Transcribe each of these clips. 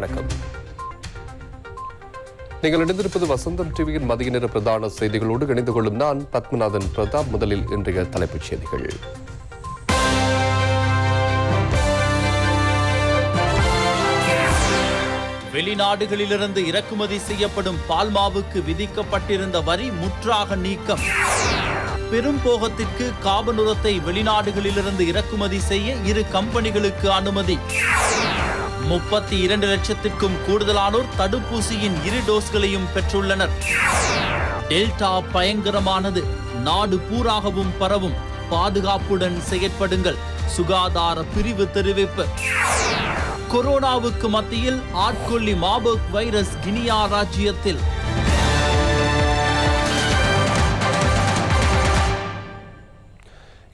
வணக்கம். நீங்கள் இணைந்திருப்பது வசந்தம் டிவியின் மதிய நேர பிரதான செய்திகளோடு இணைந்து கொள்ளும் நான் பத்மநாதன் பிரதாப். முதலில் இன்றைய தலைப்புச் செய்திகள். வெளிநாடுகளிலிருந்து இறக்குமதி செய்யப்படும் பால்மாவுக்கு விதிக்கப்பட்டிருந்த வரி முற்றாக நீக்கம். பெரும்போகத்திற்கு காபனுரத்தை வெளிநாடுகளிலிருந்து இறக்குமதி செய்ய 2 கம்பெனிகளுக்கு அனுமதி. 32 லட்சத்திற்கும் கூடுதலானோர் தடுப்பூசியின் 2 டோஸ்களையும் பெற்றுள்ளனர். டெல்டா பயங்கரமானது, நாடு பூராகவும் பரவும், பாதுகாப்புடன் செயற்படுங்கள், சுகாதார பிரிவு தெரிவிப்பு. கொரோனாவுக்கு மத்தியில் ஆட்கொல்லி மார்பர்க் வைரஸ் கினியா ராஜ்யத்தில்.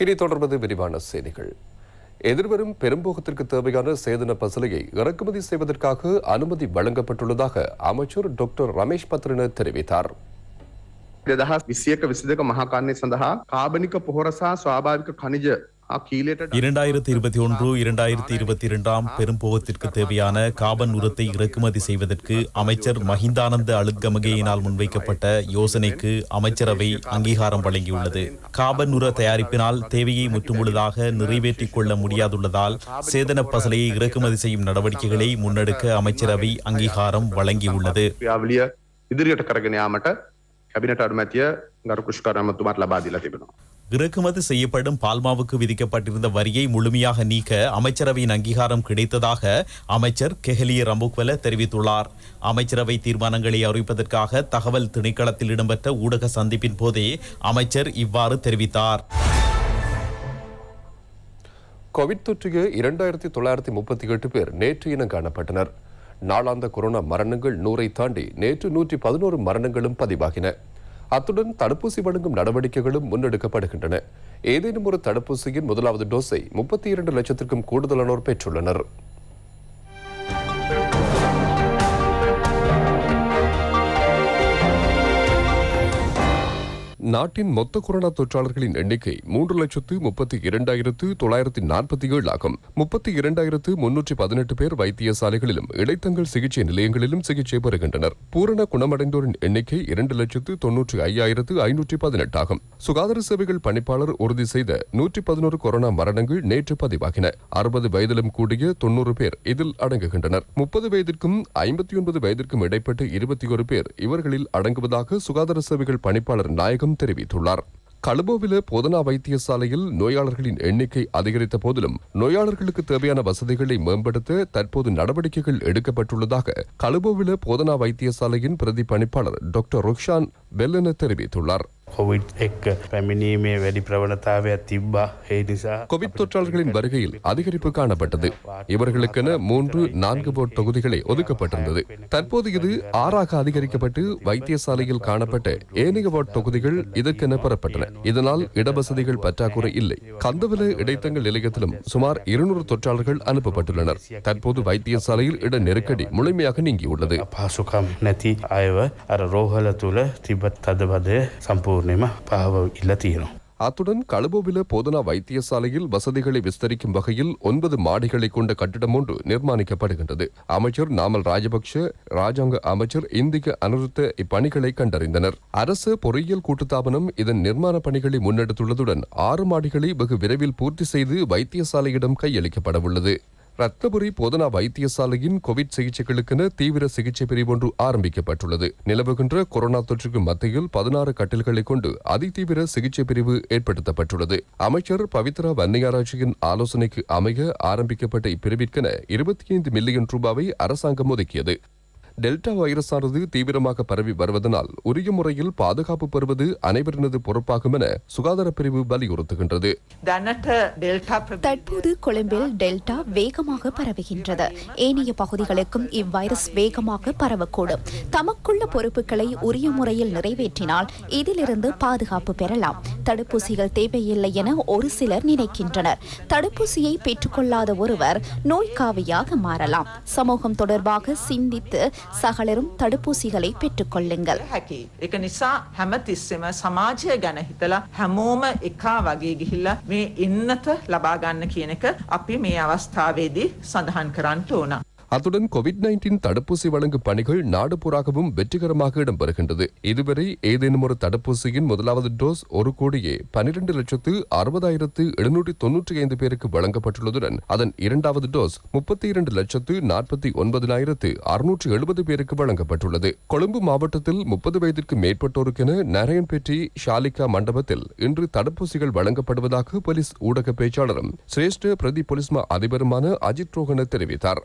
இனி தொடர்வது விரிவான செய்திகள். எதிர்வரும் பெரும்போகத்திற்கு தேவையான சேதன பசலையை இறக்குமதி செய்வதற்காக அனுமதி வழங்கப்பட்டுள்ளதாக அமைச்சர் டாக்டர் ரமேஷ் பத்ரன தெரிவித்தார். 2021-22 මහාකන්නේ සඳහා කාබනික පොහොර සහ ස්වාභාවික khනිජ 2021-22 பெரும்போகத்திற்கு தேவையான காபன் உரத்தை இறக்குமதி செய்வதற்கு அமைச்சர் மஹிந்தானந்த அழுத்கமகேயினால் முன்வைக்கப்பட்ட யோசனைக்கு அமைச்சரவை அங்கீகாரம் வழங்கியுள்ளது. காபன் உர தயாரிப்பினால் தேவையை முற்றுமுழுதாக நிறைவேற்றிக் கொள்ள முடியாதுள்ளதால் சேதன பசலையை இறக்குமதி செய்யும் நடவடிக்கைகளை முன்னெடுக்க அமைச்சரவை அங்கீகாரம் வழங்கியுள்ளது. ඉදිරියට කරගෙන යාමට කැබිනට් අනුමැතිය ගරු කුෂ්කාර අමාත්‍යතුමාට ලබා දීලා තිබෙනවා. இறக்குமதி செய்யப்படும் பால்மாவுக்கு விதிக்கப்பட்டிருந்த வரியை முழுமையாக நீக்க அமைச்சரவையின் அங்கீகாரம் கிடைத்ததாக அமைச்சர் கெஹலிய ரம்புக்வெல தெரிவித்துள்ளார். அமைச்சரவை தீர்மானங்களை அறிவிப்பதற்காக தகவல் திணைக்களத்தில் இடம்பெற்ற ஊடக சந்திப்பின் போதே அமைச்சர் இவ்வாறு தெரிவித்தார். கோவிட் தொற்றிய 2938 பேர் நேற்று இனம் காணப்பட்டனர். நாளாந்த கொரோனா மரணங்கள் 100ஐ தாண்டி நேற்று 111 மரணங்களும் பதிவாகின. அத்துடன் தடுப்பூசி வழங்கும் நடவடிக்கைகளும் முன்னெடுக்கப்படுகின்றன. ஏதேனும் ஒரு தடுப்பூசியின் முதலாவது டோஸை 32 லட்சத்திற்கும் கூடுதலானோர் பெற்றுள்ளனர். நாட்டின் மொத்த கொரோனா தொற்றாளர்களின் எண்ணிக்கை 3,32,947 ஆகும். 32,318 பேர் வைத்தியசாலைகளிலும் இடைத்தங்கள் சிகிச்சை நிலையங்களிலும் சிகிச்சை பெறுகின்றனர். பூரண குணமடைந்தோரின் எண்ணிக்கை 2,95,518 ஆகும். சுகாதார சேவைகள் பணிப்பாளர் உறுதி செய்த 111 கொரோனா மரணங்கள் நேற்று பதிவாகின. 60 வயதிலும் கூடிய 90 பேர் இதில் அடங்குகின்றனர். 30 வயதிற்கும் 59 வயதிற்கும் இடைப்பட்ட 21 பேர் இவர்களில் அடங்குவதாக சுகாதார சேவைகள் பணிப்பாளர் நாயகம் தெரிவித்துள்ளார். கலுபோவில போதனா வைத்தியசாலையில் நோயாளர்களின் எண்ணிக்கை அதிகரித்த போதிலும் நோயாளர்களுக்கு தேவையான வசதிகளை மேம்படுத்த தற்போது நடவடிக்கைகள் எடுக்கப்பட்டுள்ளதாக கலுபோவில போதனா வைத்தியசாலையின் பிரதி பணிப்பாளர் டாக்டர் ருக்ஷான் பெல்லன தெரிவித்துள்ளார். கோவிட் தொற்றாளர்களின் வருகையில் அதிகரிப்பு காணப்பட்டது. இவர்களுக்கென 3-4 வார்டு தொகுதிகளை ஒதுக்கப்பட்டிருந்தது. தற்போது இது 6ஆக அதிகரிக்கப்பட்டு வைத்தியசாலையில் காணப்பட்ட ஏனைய வார்டு தொகுதிகள் இதற்கென பெறப்பட்டன. இதனால் இடவசதிகள் பற்றாக்குறை இல்லை. கந்தவல இடைத்தங்கள் நிலையத்திலும் சுமார் 200 தொற்றாளர்கள் அனுப்பப்பட்டுள்ளனர். தற்போது வைத்தியசாலையில் இட நெருக்கடி முழுமையாக நீங்கியுள்ளது. அத்துடன் கலுபோவில போதனா வைத்தியசாலையில் வசதிகளை விஸ்தரிக்கும் வகையில் 9 மாடிகளை கொண்ட கட்டிடம் ஒன்று நிர்மாணிக்கப்படுகின்றது. அமைச்சர் நாமல் ராஜபக்ஷ, ராஜாங்க அமைச்சர் இந்திக அனுருத்த இப்பணிகளை கண்டறிந்தனர். அரசு பொறியியல் கூட்டுத்தாபனம் இதன் நிர்மாண பணிகளை முன்னெடுத்துள்ளதுடன் 6 மாடிகளை வெகு விரைவில் பூர்த்தி செய்து வைத்தியசாலையிடம் கையளிக்கப்படவுள்ளது. ரத்னபுரி போதனா வைத்தியசாலையின் கோவிட் சிகிச்சைகளுக்கென தீவிர சிகிச்சை பிரிவு ஒன்று ஆரம்பிக்கப்பட்டுள்ளது. நிலவுகின்ற கொரோனா தொற்றுக்கு மத்தியில் 16 கட்டில்களை கொண்டு அதிதீவிர சிகிச்சை பிரிவு ஏற்படுத்தப்பட்டுள்ளது. அமைச்சர் பவித்ரா வன்னியாராட்சியின் ஆலோசனைக்கு அமைய ஆரம்பிக்கப்பட்ட இப்பிரிவிற்கென 25 மில்லியன் ரூபாவை அரசாங்கம் ஒதுக்கியது. டெல்டா வைரஸானது தீவிரமாக பரவி வருவதனால் உரிய முறையில் பாதுகாப்பு பெறுவது அனைவரினது பொறுப்பாகும் என சுகாதார பிரிவு வலியுறுத்துகின்றது. தற்போது கொழும்பில் டெல்டா வேகமாக பரவுகின்றது. ஏனைய பகுதிகளுக்கும் இவ்வைரஸ் வேகமாக பரவக்கூடும். தமக்குள்ள பொறுப்புகளை உரிய முறையில் நிறைவேற்றினால் இதிலிருந்து பாதுகாப்பு பெறலாம். தடுப்பூசிகள் தேவையில்லை என ஒரு சிலர் நினைக்கின்றனர். தடுப்பூசியை பெற்றுக்கொள்ளாத ஒருவர் நோய்க்காவியாக மாறலாம். சமூகம் தொடர்பாக சிந்தித்து சகலரும் தடுப்பூசிகளை பெற்றுக் கொள்ளுங்கள். ඒක නිසා හැමතිස්සෙම සමාජය ගැන හිතලා හැමෝම එකා වගේ ගිහිල්ලා මේ ඉන්නත ලබා ගන්න කියන එක අපි මේ අවස්ථාවේදී සඳහන් කරන්න ඕන. அத்துடன் கோவிட்-19 தடுப்பூசி வழங்கும் பணிகள் நாடு பூராகவும் வெற்றிகரமாக இடம்பெறுகின்றது. இதுவரை ஏதேனும் ஒரு தடுப்பூசியின் முதலாவது டோஸ் 1,12,60,795 பேருக்கு வழங்கப்பட்டுள்ளதுடன் அதன் இரண்டாவது டோஸ் 32,49,670 பேருக்கு வழங்கப்பட்டுள்ளது. கொழும்பு மாவட்டத்தில் 30 வயதிற்கு மேற்பட்டோருக்கென நரயன்பேட்டை ஷாலிகா மண்டபத்தில் இன்று தடுப்பூசிகள் வழங்கப்படுவதாக போலீஸ் ஊடக பேச்சாளரும் சிரேஷ்ட பிரதி போலீஸ் மா அதிபருமான அஜித் ரோஹன தெரிவித்தார்.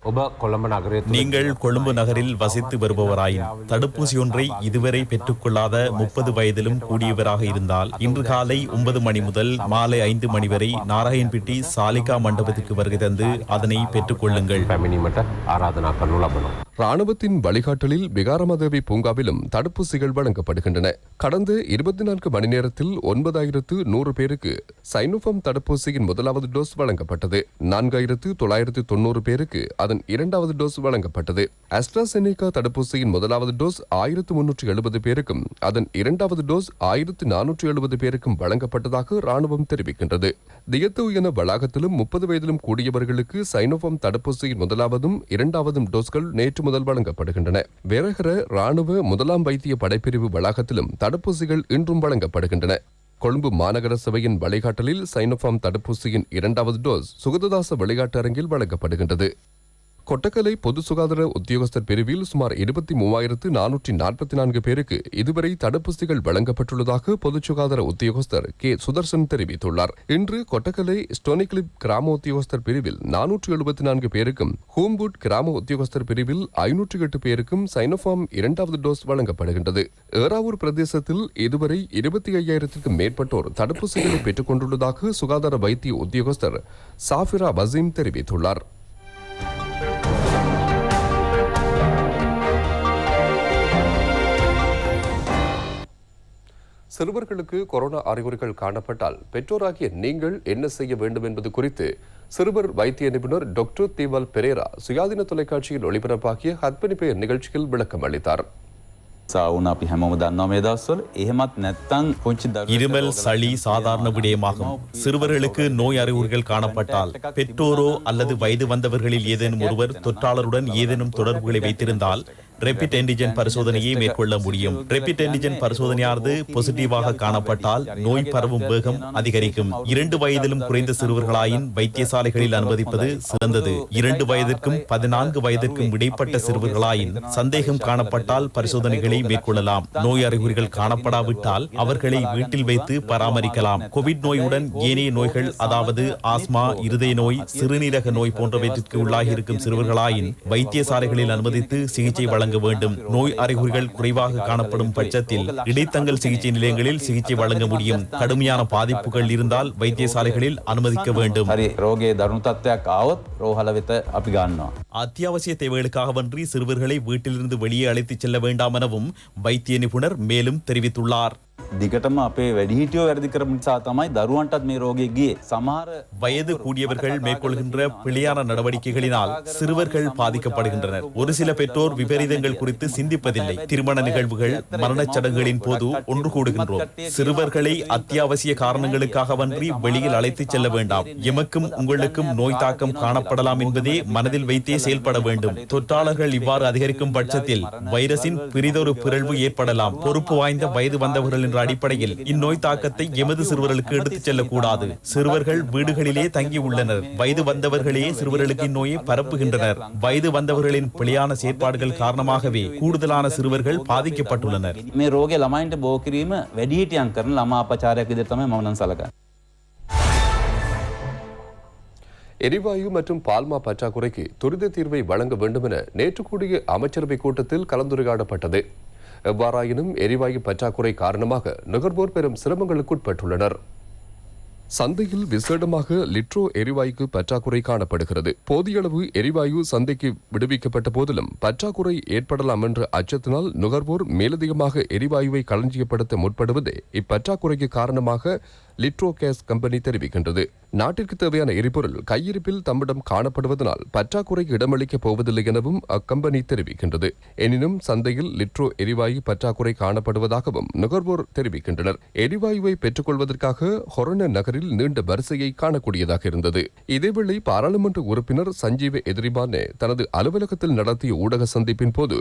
நீங்கள் கொழும்பு நகரில் வசித்து வருபவராயின் தடுப்பூசி ஒன்றை இதுவரை பெற்றுக் கொள்ளாத 30 வயதிலும் கூடியவராக இருந்தால் இன்று காலை 9 மணி முதல் மாலை 5 மணி வரை நாராயண்பேட்டை சாலிகா மண்டபத்திற்கு வருகை தந்து அதனை பெற்றுக் கொள்ளுங்கள். ராணுவத்தின் வழிகாட்டலில் விகாரமதேவி பூங்காவிலும் தடுப்பூசிகள் வழங்கப்படுகின்றன. கடந்த 24 மணி நேரத்தில் 9,100 பேருக்கு சைனோஃபார்ம் தடுப்பூசியின் முதலாவது டோஸ் வழங்கப்பட்டது. 4,990 பேருக்கு அதன் இரண்டாவது டோஸ் வழங்கப்பட்டது. அஸ்ட்ராசெனேகா தடுப்பூசியின் முதலாவது டோஸ் 1,370 பேருக்கும் அதன் இரண்டாவது டோஸ் 1,470 பேருக்கும் வழங்கப்பட்டதாக ராணுவம் தெரிவிக்கின்றது. தியத்துயன வளாகத்திலும் 30 வயதிலும் கூடியவர்களுக்கு சைனோஃபார்ம் தடுப்பூசியின் முதலாவதும் இரண்டாவதும் டோஸ்கள் நேற்று முதல் வழங்கப்படுகின்றன. வேறகர ராணுவ முதலாம் வைத்திய படைப்பிரிவு வளாகத்திலும் தடுப்பூசிகள் இன்றும் வழங்கப்படுகின்றன. கொழும்பு மாநகர சபையின் வழிகாட்டலில் சைனோஃபார்ம் தடுப்பூசியின் இரண்டாவது டோஸ் சுகததாச விளையாட்டு அரங்கில் வழங்கப்படுகின்றது. கொட்டக்கலை பொது சுகாதார உத்தியோகஸ்தர் பிரிவில் சுமார் 23,444 பேருக்கு இதுவரை தடுப்பூசிகள் வழங்கப்பட்டுள்ளதாக பொது சுகாதார உத்தியோகஸ்தர் கே சுதர்சன் தெரிவித்துள்ளார். இன்று கொட்டக்கலை ஸ்டோனிக்லிப் கிராம உத்தியோகஸ்தர் பிரிவில் 474 பேருக்கும் ஹோம்புட் கிராம உத்தியோகஸ்தர் பிரிவில் 508 பேருக்கும் சைனோஃபார்ம் இரண்டாவது டோஸ் வழங்கப்படுகின்றது. ஏறாவூர் பிரதேசத்தில் இதுவரை 25,000க்கும் மேற்பட்டோர் தடுப்பூசிகளை பெற்றுக் கொண்டுள்ளதாக சுகாதார வைத்திய உத்தியோகஸ்தர் சாஃபிரா வசீம் தெரிவித்துள்ளார். சிறுவர்களுக்கு கொரோனா அறிகுறிகள் காணப்பட்டால் பெற்றோராகிய நீங்கள் என்ன செய்ய வேண்டும் என்பது குறித்து சிறுவர் வைத்திய நிபுணர் டாக்டர் தீவால் பெரேரா சுயாதீன தொலைக்காட்சியில் ஒளிபரப்பாகிய ஹத்பனிப்பே நிகழ்ச்சியில் விளக்கம் அளித்தார். இருமல் சளி சாதாரண விடயமாகும். சிறுவர்களுக்கு நோய் அறிகுறிகள் காணப்பட்டால் பெற்றோரோ அல்லது வயது வந்தவர்களில் ஏதேனும் ஒருவர் தொற்றாளருடன் ஏதேனும் தொடர்புகளை வைத்திருந்தால் ரெபிட் ஆன்டிஜென் பரிசோதனையை மேற்கொள்ள முடியும். ரெபிட் ஆன்டிஜென் பரிசோதனையானது பாசிட்டிவாக காணப்பட்டால் நோய் பரவும் வேகம் அதிகரிக்கும். 2 வயதிலும் குறைந்த சிறுவர்களாயின் வைத்தியசாலைகளில் அனுமதிப்பது சிறந்தது. 2 வயதிற்கும் 14 வயதிற்கும் இடைப்பட்ட சிறுவர்களாயின் சந்தேகம் காணப்பட்டால் பரிசோதனைகளை மேற்கொள்ளலாம். நோய் அறிகுறிகள் காணப்படாவிட்டால் அவர்களை வீட்டில் வைத்து பராமரிக்கலாம். கோவிட் நோயுடன் ஏனைய நோய்கள் அதாவது ஆஸ்மா, இருதய நோய், சிறுநீரக நோய் போன்றவற்றிற்கு உள்ளாகி இருக்கும் சிறுவர்களாயின் வைத்தியசாலைகளில் அனுமதித்து சிகிச்சை வழங்க வேண்டும். நோய் அறிகுறிகள் குறைவாக காணப்படும் பட்சத்தில் இடைத்தங்கல் சிகிச்சை நிலையங்களில் சிகிச்சை வழங்க முடியும். கடுமையான பாதிப்புகள் இருந்தால் வைத்தியசாலைகளில் அனுமதிக்க வேண்டும். அத்தியாவசிய தேவைகளுக்காகவன்றி சிறுவர்களை வீட்டிலிருந்து வெளியே அழைத்துச் செல்ல வேண்டாம் எனவும் வைத்திய நிபுணர் மேலும் தெரிவித்துள்ளார். දිගටම අපේ වැඩිහිටියෝ වැඩි කරපු නිසා තමයි දරුවන්ටත් මේ රෝගේ ගියේ. සමහර வயது கூடியவர்கள் மேற்கொள்கின்ற பிழையான நடவடிக்கைகளினால் சிறுவர்கள் பாதிக்கப்படுகின்றனர். ஒரு சில பெற்றோர் விபரீதங்கள் குறித்து சிந்திப்பதில்லை. திருமண நிகழ்வுகள், மரணச் சடங்குகளின் போது ஒன்று கூடுகின்றோம். சிறுவர்களை அத்தியாவசிய காரணங்களுக்காகவன்றி வெளியில் அழைத்துச் செல்ல வேண்டாம். எமக்கும் உங்களுக்கும் நோய் தாக்கம் காணப்படலாம் என்பதே மனதில் வைத்தே செயல்பட வேண்டும். தொற்றாளர்கள் இவ்வாறு அதிகரிக்கும் பட்சத்தில் வைரஸின் பிரிதொரு பிறழ்வு ஏற்படலாம். பொறுப்பு வாய்ந்த வயது வந்தவர்கள் என்ற அடிப்படையில் இந்நோய் தாக்கத்தை எமது சிறுவர்களுக்கு எடுத்துச் செல்லக்கூடாது. சிறுவர்கள் வீடுகளிலே தங்கி உள்ளனர். வயது வந்தவர்களே சிறுவர்களுக்கு இந்நோயை பரப்புகின்றனர். வயது வந்தவர்களின் பிழையான செயற்பாடுகள் காரணமாகவே கூடுதலான சிறுவர்கள் பாதிக்கப்பட்டுள்ளனர். මේ රෝගේ ළමයින්ට බෝ කිරීම වැඩිහිටියන් කරන ළමා අපචාරයක් විදිහට තමයි මම නම් සලකන්නේ. எரிவாயு மற்றும் பால்மா பற்றாக்குறைக்கு துரித தீர்வை வழங்க வேண்டும் என நேற்று கூடிய அமைச்சரவை கூட்டத்தில் கலந்துரையாடப்பட்டது. எவ்வாறாயினும் எரிவாயு பற்றாக்குறை காரணமாக நுகர்வோர் பெரும் சிரமங்களுக்குட்பட்டுள்ளனர். சந்தையில் விசேடமாக லிட்ரோ எரிவாயுக்கு பற்றாக்குறை காணப்படுகிறது. போதிய அளவு எரிவாயு சந்தைக்கு விடுவிக்கப்பட்ட போதிலும் பற்றாக்குறை ஏற்படலாம் என்ற அச்சத்தினால் நுகர்வோர் மேலதிகமாக எரிவாயுவை களஞ்சியப்படுத்த முற்படுவதே இப்பற்றாக்குறைக்கு காரணமாக லிட்ரோ கேஸ் கம்பெனி தெரிவிக்கின்றது. நாட்டிற்கு தேவையான எரிபொருள் கையிருப்பில் தம்மிடம் காணப்படுவதனால் பற்றாக்குறைக்கு இடமளிக்கப் போவதில்லை எனவும் அக்கம்பெனி தெரிவிக்கின்றது. எனினும் சந்தையில் லிட்ரோ எரிவாயு பற்றாக்குறை காணப்படுவதாகவும் நுகர்வோர் தெரிவிக்கின்றனர். எரிவாயுவை பெற்றுக் கொள்வதற்காக ஹொரண நகரில் எதிரில் நீண்ட வரிசையை காணக்கூடியதாக இருந்தது. இதேவேளை பாராளுமன்ற உறுப்பினர் சஞ்சீவ எதிரிபானே தனது அலுவலகத்தில் நடத்திய ஊடக சந்திப்பின் போது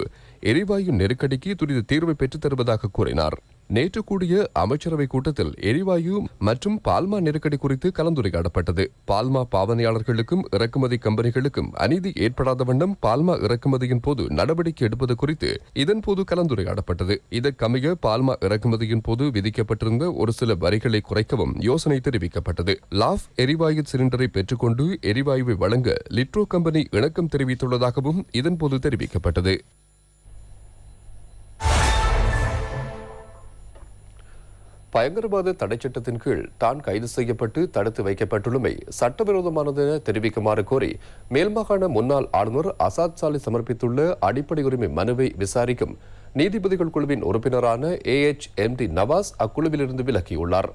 எரிவாயு நெருக்கடிக்கு துரித தீர்வை பெற்றுத் தருவதாக கூறினார். நேற்று கூடிய அமைச்சரவை கூட்டத்தில் எரிவாயு மற்றும் பால்மா நெருக்கடி குறித்து கலந்துரையாடப்பட்டது. பால்மா பாவனையாளர்களுக்கும் இறக்குமதி கம்பெனிகளுக்கும் அநீதி ஏற்படாத வண்ணம் பால்மா இறக்குமதியின் போது நடவடிக்கை எடுப்பது குறித்து இதன்போது கலந்துரையாடப்பட்டது. இதற்கமைய பால்மா இறக்குமதியின் போது விதிக்கப்பட்டிருந்த ஒரு சில வரிகளை குறைக்கவும் யோசனை தெரிவிக்கப்பட்டது. லாஃப் எரிவாயு சிலிண்டரை பெற்றுக்கொண்டு எரிவாயுவை வழங்க லிட்ரோ கம்பெனி இணக்கம் தெரிவித்துள்ளதாகவும் இதன்போது தெரிவிக்கப்பட்டது. பயங்கரவாத தடை சட்டத்தின் கீழ் தான் கைது செய்யப்பட்டு தடுத்து வைக்கப்பட்டுள்ளமை சட்டவிரோதமானது என தெரிவிக்குமாறு கோரி மேல்மாகாண முன்னாள் ஆளுநர் அசாத் சாலி சமர்ப்பித்துள்ள அடிப்படை உரிமை மனுவை விசாரிக்கும் நீதிபதிகள் குழுவின் உறுப்பினரான AHMD நவாஸ் அக்குழுவிலிருந்து விலகியுள்ளார்.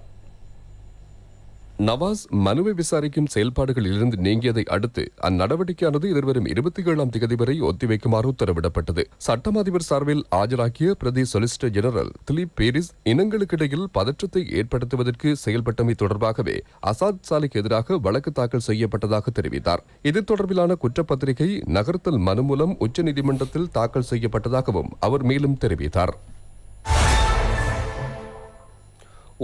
நவாஸ் மனுவை விசாரிக்கும் செயல்பாடுகளில் இருந்து நீங்கியதை அடுத்து அந்நடவடிக்கையானது எதிர்வரும் 27ஆம் தேதி வரை ஒத்திவைக்குமாறு உத்தரவிடப்பட்டது. சட்டம் அதிபர் சார்பில் ஆஜராகிய பிரதி சொலிசிட்டர் ஜெனரல் திலீப் பேரிஸ் இனங்களுக்கிடையில் பதற்றத்தை ஏற்படுத்துவதற்கு செயல்பட்டமை தொடர்பாகவே அசாத் சாலிக்கு எதிராக வழக்கு தாக்கல் செய்யப்பட்டதாக தெரிவித்தார். இது தொடர்பிலான குற்றப்பத்திரிகை நகர்த்தல் மனு மூலம் உச்சநீதிமன்றத்தில் தாக்கல் செய்யப்பட்டதாகவும் அவர் மேலும் தெரிவித்தார்.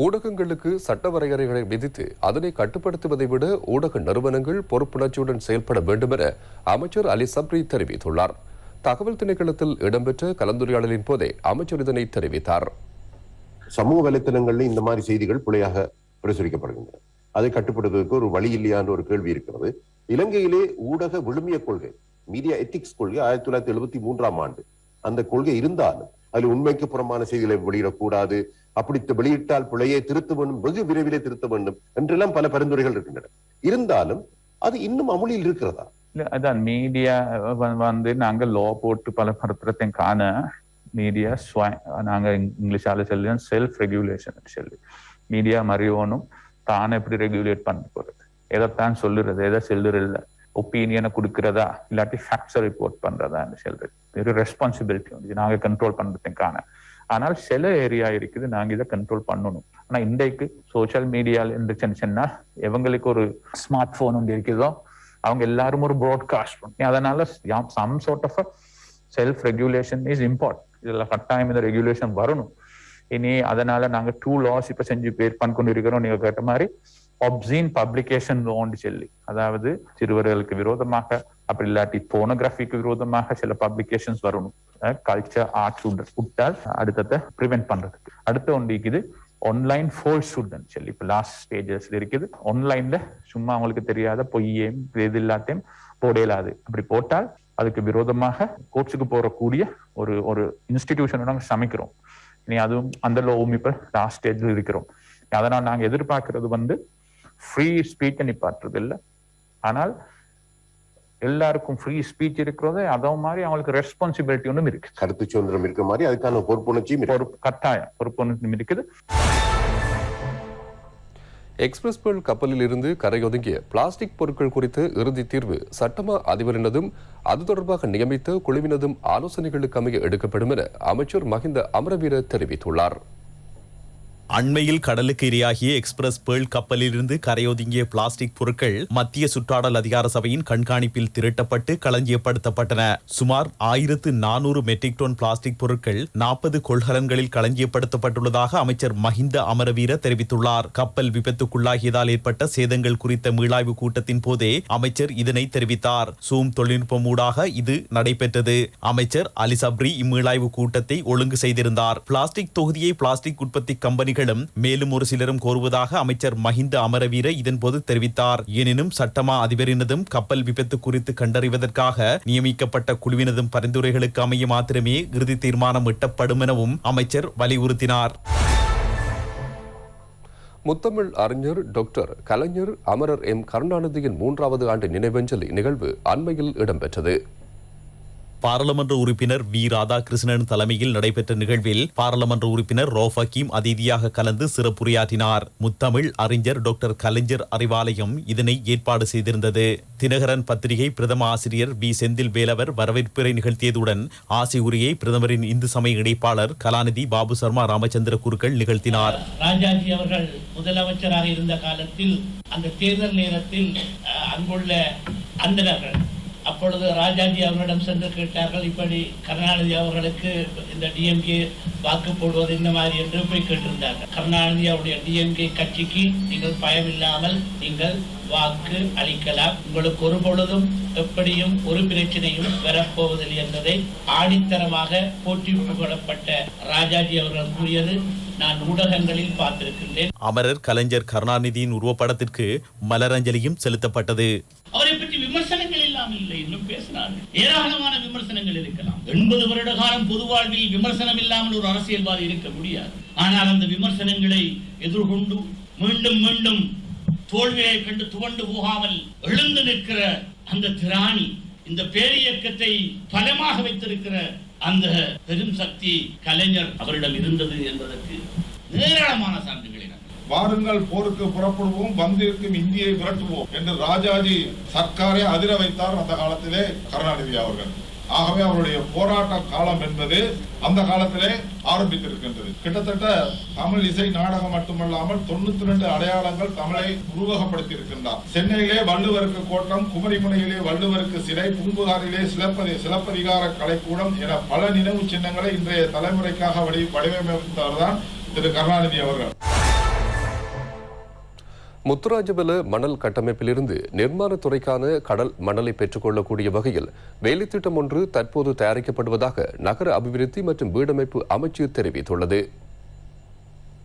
ஊடகங்களுக்கு சட்ட வரையறைகளை விதித்து அதனை கட்டுப்படுத்துவதை விட ஊடக நிறுவனங்கள் பொறுப்புணர்ச்சியுடன் செயல்பட வேண்டும் என அமைச்சர் அலி சப்ரி தெரிவித்துள்ளார். தகவல் திணைக்களத்தில் இடம்பெற்ற கலந்துரையாடலின் போதே அமைச்சர் இதனை தெரிவித்தார். சமூக வலைத்தளங்களில் இந்த மாதிரி செய்திகள் பிழையாக பிரசுரிக்கப்படுகின்றன. அதை கட்டுப்படுத்துவதற்கு ஒரு வழி இல்லையான்ற ஒரு கேள்வி இருக்கிறது. இலங்கையிலே ஊடக விழுமிய கொள்கை, மீடியா எத்திக்ஸ் கொள்கை 1973ஆம் ஆண்டு அந்த கொள்கை இருந்தாலும் அதில் உண்மைக்கு புறமான செய்திகளை வெளியிடக்கூடாது, அப்படி வெளியிட்டால் பிழையை திருத்த வேண்டும், வெகு விரைவிலே திருத்த வேண்டும் என்றெல்லாம் பல பரிந்துரைகள் இருக்கின்றன. இருந்தாலும் அது இன்னும் அமுலில் இருக்கிறதா? அதான் மீடியா வந்து நாங்க லோ போட்டு பல பரப்புறத்தையும் காண மீடியா நாங்க இங்கிலீஷால சொல்லி செல்ஃப் ரெகுலேஷன் சொல்லி மீடியா மறியோனும் தானே எப்படி ரெகுலேட் பண்ண போறது, எதைத்தான் சொல்லுறது, எதை சொல்லுறது, ஒப்பீனியனை கொடுக்கறதா இல்லாட்டி ஃபேக்ட்ஸை ரிப்போர்ட் பண்றதான்னு சொல்றது ஒரு ரெஸ்பான்சிபிலிட்டி வந்து நாங்க கண்ட்ரோல் பண்றதுக்கான. ஆனால் சில ஏரியா இருக்குது நாங்க இதை கண்ட்ரோல் பண்ணணும். ஆனா இன்றைக்கு சோசியல் மீடியால இருந்துச்சுன்னா எவங்களுக்கு ஒரு ஸ்மார்ட் போன் ஒன்று இருக்குதோ அவங்க எல்லாரும் ஒரு ப்ராட்காஸ்ட் பண்ணும். அதனால some sort of self regulation is important. இதுல கட்டாயம் இந்த ரெகுலேஷன் வரணும். இனி அதனால நாங்க 2 laws இப்ப செஞ்சு பேர் பண்ணிக்கொண்டு இருக்கிறோம். நீங்க கேட்ட மாதிரி ஒப்சீன் பப்ளிகேஷன் லோன்னு சொல்லி, அதாவது சிறுவர்களுக்கு விரோதமாக அப்படி இல்லாட்டி போனோகிராஃபிக்கு விரோதமாக சில பப்ளிகேஷன்ஸ் வரணும். கல்ச்சர் ஆர்ட்ஸ் விட்டால் அடுத்ததை ப்ரிவென்ட் பண்றதுக்கு. அடுத்த ஒன்று இருக்குது ஆன்லைன் ஃபோல்ஸ்ஹுட்னு சொல்லி இப்ப லாஸ்ட் ஸ்டேஜஸ்ல இருக்குது. ஆன்லைன்ல சும்மா அவங்களுக்கு தெரியாத பொய்யையும் இது இல்லாத்தையும் போடலாது. அப்படி போட்டால் அதுக்கு விரோதமாக கோர்ட்ஸுக்கு போறக்கூடிய ஒரு இன்ஸ்டிடியூஷன் நாங்கள் சமைக்கிறோம். இனி அதுவும் அந்த லோவும் இப்ப லாஸ்ட் ஸ்டேஜ்ல இருக்கிறோம். அதனால நாங்க எதிர்பார்க்கறது வந்து ஃப்ரீ ஸ்பீச்சை நிப்பாட்டுறது இல்லை, ஆனால் எல்லாருக்கும் ஃப்ரீ ஸ்பீச் இருக்கிறது அதே மாதிரி அவங்களுக்கு ரெஸ்பான்சிபிலிட்டி ஒன்றும் இருக்கு. கருத்து சுதந்திரம் இருக்கிற மாதிரி அதுக்கான பொறுப்புணர்ச்சியும் கட்டாயம் பொறுப்புணர்ச்சியும் இருக்குது. எக்ஸ்பிரஸ் பேர்ல் கப்பலில் இருந்து கரையொதுங்கிய பிளாஸ்டிக் பொருட்கள் குறித்து இறுதி தீர்வு சட்டமா அதிபரினதும் அது தொடர்பாக நியமித்த குழுவினதும் ஆலோசனைகளுக்கு அமைய எடுக்கப்படும் என அமைச்சர் மஹிந்த அமரவீர தெரிவித்துள்ளார். அண்மையில் கடலுக்கு இரையாகிய எக்ஸ்பிரஸ் பேர்ல் கப்பலில் இருந்து கரையொதுங்கிய பிளாஸ்டிக் பொருட்கள் மத்திய சுற்றாடல் அதிகார சபையின் கண்காணிப்பில் திரட்டப்பட்டு களஞ்சியப்படுத்தப்பட்டன. சுமார் 1400 மெட்ரிக் டன் பிளாஸ்டிக் பொருட்கள் 40 கொள்கலன்களில் களஞ்சியப்படுத்தப்பட்டுள்ளதாக அமைச்சர் மஹிந்த அமரவீர தெரிவித்துள்ளார். கப்பல் விபத்துக்குள்ளாகியதால் ஏற்பட்ட சேதங்கள் குறித்த மீளாய்வு கூட்டத்தின் போதே அமைச்சர் இதனை தெரிவித்தார். சூம் தொழில்நுட்பம் ஊடாக இது நடைபெற்றது. அமைச்சர் அலி சப்ரி இம்மீளாய்வு கூட்டத்தை ஒழுங்கு செய்திருந்தார். பிளாஸ்டிக் தொகுதியை பிளாஸ்டிக் உற்பத்தி கம்பெனி மேலும் ஒரு சிலரும் கோருவதாக அமைச்சர் மஹிந்த அமரவீர இதன்போது தெரிவித்தார். எனினும் சட்டமா அதிபரினதும் கப்பல் விபத்து குறித்து கண்டறிவதற்காக நியமிக்கப்பட்ட குழுவினதும் பரிந்துரைகளுக்கு அமைய மாத்திரமே இறுதி தீர்மானம் எட்டப்படும் எனவும் அமைச்சர் வலியுறுத்தினார். முத்தமிழ் அறிஞர் டாக்டர் கலைஞர் அமரர் எம் கருணாநிதியின் 3வது ஆண்டு நினைவஞ்சலி நிகழ்வு அண்மையில் இடம்பெற்றது. பாராளுமன்ற உறுப்பினர் வி ராதாகிருஷ்ணன் தலைமையில் நடைபெற்ற நிகழ்வில் பாராளுமன்ற உறுப்பினர் ரோஃப் ஹக்கீம் அதிதியாக கலந்து சிறப்புரையாற்றினார். முத்தமிழ் அறிஞர் டாக்டர் கலைஞர் அறிவாலயம் இதனை ஏற்பாடு செய்திருந்தது. தினகரன் பத்திரிகை பிரதம ஆசிரியர் வி செந்தில் வேலவர் வரவேற்புரை நிகழ்த்தியதுடன் ஆசி உரையை பிரதமரின் இந்து சமய இணைப்பாளர் கலாநிதி பாபு சர்மா ராமச்சந்திர குருக்கள் நிகழ்த்தினார். ராஜாஜி அவர்கள் முதலமைச்சராக இருந்த காலத்தில் அந்த தேர்தல் நேரத்தில் அங்குள்ள அந்தணர்கள் அப்பொழுது ராஜாஜி அவர்களிடம் சென்று கேட்டார்கள், இப்படி கருணாநிதி அவர்களுக்கு இந்த டிஎம்கே வாக்கு போடுவது இந்த மாதிரி என்று போய் கேட்டிருந்தார்கள். கருணாநிதி அவருடைய டிஎம்கே கட்சிக்கு நீங்கள் பயமில்லாமல் நீங்கள் வாக்கு அளிக்கலாம், உங்களுக்கு ஒரு பொழுதும் எப்படியும் ஒரு பிரச்சனையும் வரப்போவதில்லை என்பதை ஆணித்தரமாக போற்றி புகழப்பட்ட ராஜாஜி அவர்கள் கூறியது நான் ஊடகங்களில் பார்த்திருக்கின்றேன். அமரர் கலைஞர் கருணாநிதியின் உருவப்படத்திற்கு மலரஞ்சலியும் செலுத்தப்பட்டது. அவரை பற்றி விமர்சனங்கள் இல்லாமல் இல்லை, இன்னும் பேசினார்கள். ஏராளமான விமர்சனங்கள் இருக்கலாம். 80 வருட காலம் பொது வாழ்வில் விமர்சனம் இல்லாமல் ஒரு அரசியல்வாதி இருக்க முடியாது. ஆனால் அந்த விமர்சனங்களை எதிர்கொண்டு மீண்டும் மீண்டும் தோல்வியை கண்டு துவண்டு போகாமல் எழுந்து நிற்கிற அந்த திராணி, இந்த பேரியக்கத்தை பலமாக வைத்திருக்கிற அந்த பெரும் சக்தி கலைஞர் அவரிடம் இருந்தது என்பதற்கு ஏராளமான சான்றுகளை வாருங்கள் போருக்கு புறப்படுவோம், வந்திருக்கும் இந்தியை விரட்டுவோம் என்று ராஜாஜி சர்க்காரை அதிர வைத்தார் அந்த காலத்திலே கருணாநிதி அவர்கள். ஆகவே அவருடைய போராட்ட காலம் என்பது அந்த காலத்திலே ஆரம்பித்திருக்கின்றது. கிட்டத்தட்ட தமிழ் இசை நாடகம் மட்டுமல்லாமல் 92 அடையாளங்கள் தமிழை உருவகப்படுத்தி இருக்கின்றார். சென்னையிலே வள்ளுவருக்கு கோட்டம், குமரிமுனையிலே வள்ளுவருக்கு சிலை, பூம்புகாரிலே சிலப்பதிகார கலைக்கூடம் என பல நினைவு சின்னங்களை இன்றைய தலைமுறைக்காக வடிவமைத்தவர்தான் திரு கருணாநிதி அவர்கள். முத்துராஜபல மணல் கட்டமைப்பிலிருந்து நிர்மாணத்துறைக்கான கடல் மணலை பெற்றுக்கொள்ளக்கூடிய வகையில் வேலைத்திட்டம் ஒன்று தற்போது தயாரிக்கப்படுவதாக நகர அபிவிருத்தி மற்றும் வீடமைப்பு அமைச்சு தெரிவித்துள்ளது.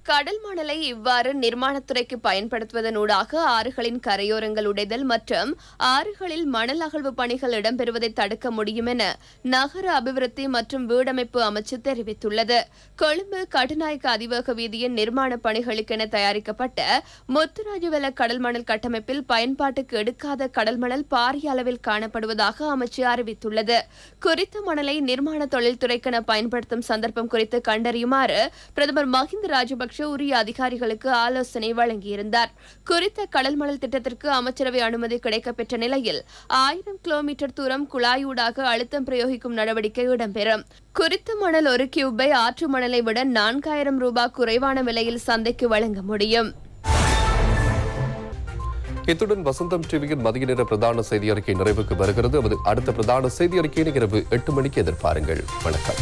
கடல் மணலை இவ்வாறு நிர்மாணத்துறைக்கு பயன்படுத்துவதனூடாக ஆறுகளின் கரையோரங்கள் உடைதல் மற்றும் ஆறுகளில் மணல் அகழ்வு பணிகள் இடம்பெறுவதை தடுக்க முடியும் என நகர அபிவிருத்தி மற்றும் வீடமைப்பு அமைச்சு தெரிவித்துள்ளது. கொழும்பு கட்டுநாயக்க அதிவேக வீதியின் நிர்மாண பணிகளுக்கென தயாரிக்கப்பட்ட முத்துராஜவெல கடல் மணல் கட்டமைப்பில் பயன்பாட்டுக்கு எடுக்காத கடல் மணல் பாரிய அளவில் காணப்படுவதாக அமைச்சு அறிவித்துள்ளது. குறித்த மணலை நிர்மாண தொழில்துறைக்கென பயன்படுத்தும் சந்தர்ப்பம் குறித்து கண்டறியுமாறு பிரதமர் மஹிந்த ராஜபக்ஷ உரிய அதிகாரிகளுக்கு ஆலோசனை வழங்கியிருந்தார். குறித்த கடல் மணல் திட்டத்திற்கு அமைச்சரவை அனுமதி கிடைக்கப்பெற்ற நிலையில் 1000 கிலோமீட்டர் தூரம் குழாயூடாக அழுத்தம் பிரயோகிக்கும் நடவடிக்கை இடம்பெறும். குறித்த மணல் ஒரு கியூபை ஆற்று மணலை விட 4000 ரூபாய் குறைவான விலையில் சந்தைக்கு வழங்க முடியும். இத்துடன் வசந்தம் டிவியின் மதிய நேர பிரதான செய்தி அறிக்கை நிறைவுக்கு வருகிறது. அடுத்த பிரதான செய்தி அறிக்கையை இரவு 8 மணிக்கு எதிர்பாருங்கள். வணக்கம்.